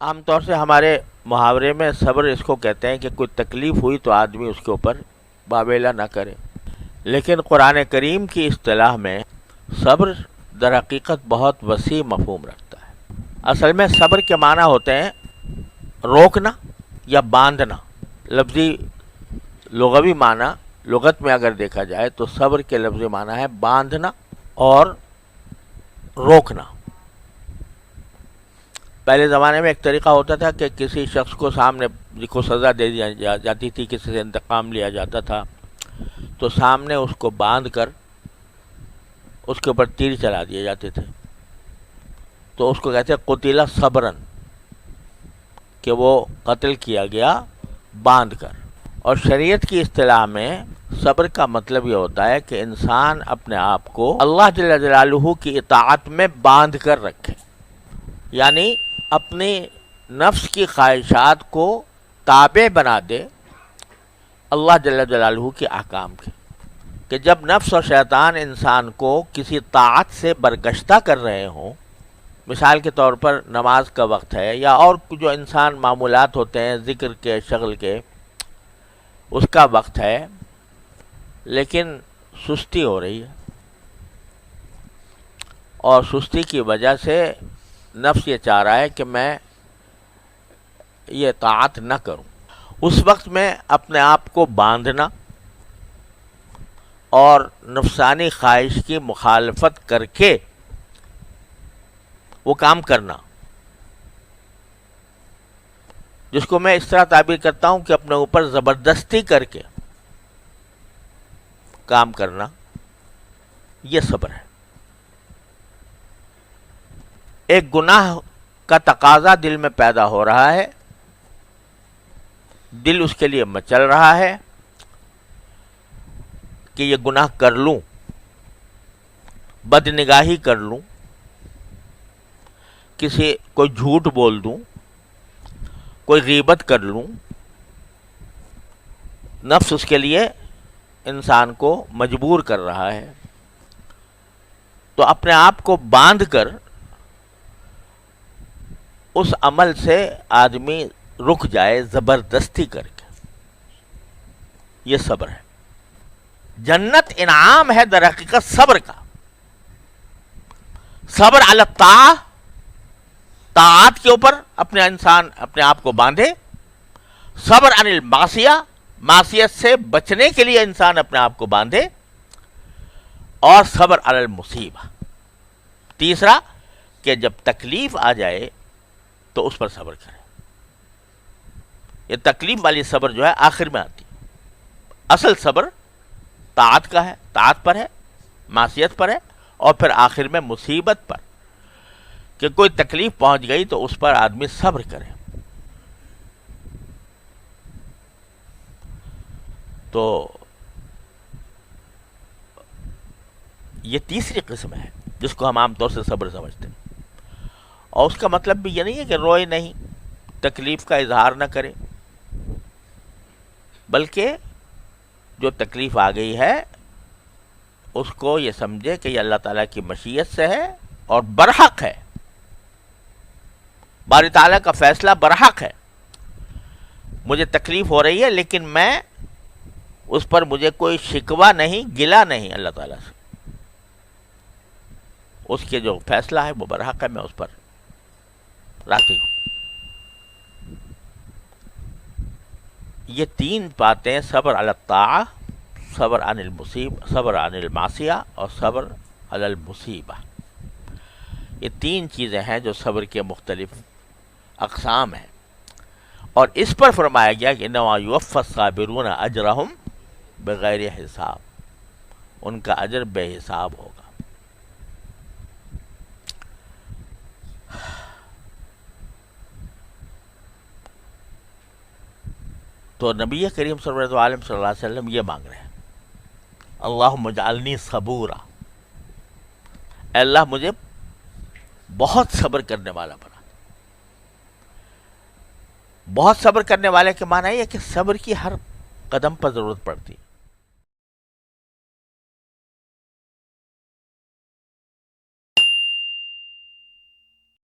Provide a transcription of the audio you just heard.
عام طور سے ہمارے محاورے میں صبر اس کو کہتے ہیں کہ کوئی تکلیف ہوئی تو آدمی اس کے اوپر باویلا نہ کرے، لیکن قرآن کریم کی اصطلاح میں صبر در حقیقت بہت وسیع مفہوم رکھتا ہے۔ اصل میں صبر کے معنی ہوتے ہیں روکنا یا باندھنا۔ لفظی لغوی معنی لغت میں اگر دیکھا جائے تو صبر کے لفظی معنی ہے باندھنا اور روکنا۔ پہلے زمانے میں ایک طریقہ ہوتا تھا کہ کسی شخص کو سامنے کو سزا دے دی جاتی تھی، کسی سے انتقام لیا جاتا تھا، تو سامنے اس کو باندھ کر اس کے اوپر تیر چلا دیے جاتے تھے، تو اس کو کہتے ہیں قتل صبرن، کہ وہ قتل کیا گیا باندھ کر۔ اور شریعت کی اصطلاح میں صبر کا مطلب یہ ہوتا ہے کہ انسان اپنے آپ کو اللہ جل جلالہ کی اطاعت میں باندھ کر رکھے، یعنی اپنی نفس کی خواہشات کو تابع بنا دے اللہ جل جلالہ کے احکام کے، کہ جب نفس اور شیطان انسان کو کسی طاعت سے برگشتہ کر رہے ہوں، مثال کے طور پر نماز کا وقت ہے یا اور جو انسان معمولات ہوتے ہیں ذکر کے شغل کے، اس کا وقت ہے، لیکن سستی ہو رہی ہے اور سستی کی وجہ سے نفس یہ چاہ رہا ہے کہ میں یہ طاعت نہ کروں، اس وقت میں اپنے آپ کو باندھنا اور نفسانی خواہش کی مخالفت کر کے وہ کام کرنا، جس کو میں اس طرح تعبیر کرتا ہوں کہ اپنے اوپر زبردستی کر کے کام کرنا، یہ صبر ہے۔ ایک گناہ کا تقاضا دل میں پیدا ہو رہا ہے، دل اس کے لیے مچل رہا ہے کہ یہ گناہ کر لوں، بد نگاہی کر لوں، کوئی جھوٹ بول دوں، کوئی غیبت کر لوں، نفس اس کے لیے انسان کو مجبور کر رہا ہے، تو اپنے آپ کو باندھ کر اس عمل سے آدمی رک جائے زبردستی کر کے، یہ صبر ہے۔ جنت انعام ہے در حقیقت صبر کا۔ صبر علی الطاعہ، طاعات کے اوپر انسان اپنے آپ کو باندھے، صبر عن المعصیہ، معصیت سے بچنے کے لیے انسان اپنے آپ کو باندھے، اور صبر علی المصیبہ، تیسرا کہ جب تکلیف آ جائے تو اس پر صبر کرے۔ یہ تکلیف والی صبر جو ہے آخر میں آتی ہے، اصل صبر طاعت کا ہے، طاعت پر ہے، معصیت پر ہے، اور پھر آخر میں مصیبت پر، کہ کوئی تکلیف پہنچ گئی تو اس پر آدمی صبر کرے۔ تو یہ تیسری قسم ہے جس کو ہم عام طور سے صبر سمجھتے ہیں، اور اس کا مطلب بھی یہ نہیں ہے کہ روئے نہیں، تکلیف کا اظہار نہ کرے، بلکہ جو تکلیف آ گئی ہے اس کو یہ سمجھے کہ یہ اللہ تعالیٰ کی مشیت سے ہے اور برحق ہے، باری تعالیٰ کا فیصلہ برحق ہے، مجھے تکلیف ہو رہی ہے لیکن میں اس پر مجھے کوئی شکوہ نہیں، گلہ نہیں اللہ تعالیٰ سے، اس کے جو فیصلہ ہے وہ برحق ہے، میں اس پر راضی ہوں۔ یہ تین باتیں، صبر علی الطاعہ، صبر عن صبر عن المعصیہ اور صبر علی المصیبہ، یہ تین چیزیں ہیں جو صبر کے مختلف اقسام ہیں، اور اس پر فرمایا گیا کہ انما یوفی الصابرون اجرہم بغیر حساب، ان کا اجر بے حساب ہوگا۔ تو نبی کریم صلی اللہ علیہ وسلم یہ مانگ رہے ہیں، اللہم اجعلنی صبورا، اے اللہ مجھے بہت صبر کرنے والا بنا۔ بہت صبر کرنے والے کے معنی یہ کہ صبر کی ہر قدم پر ضرورت پڑتی،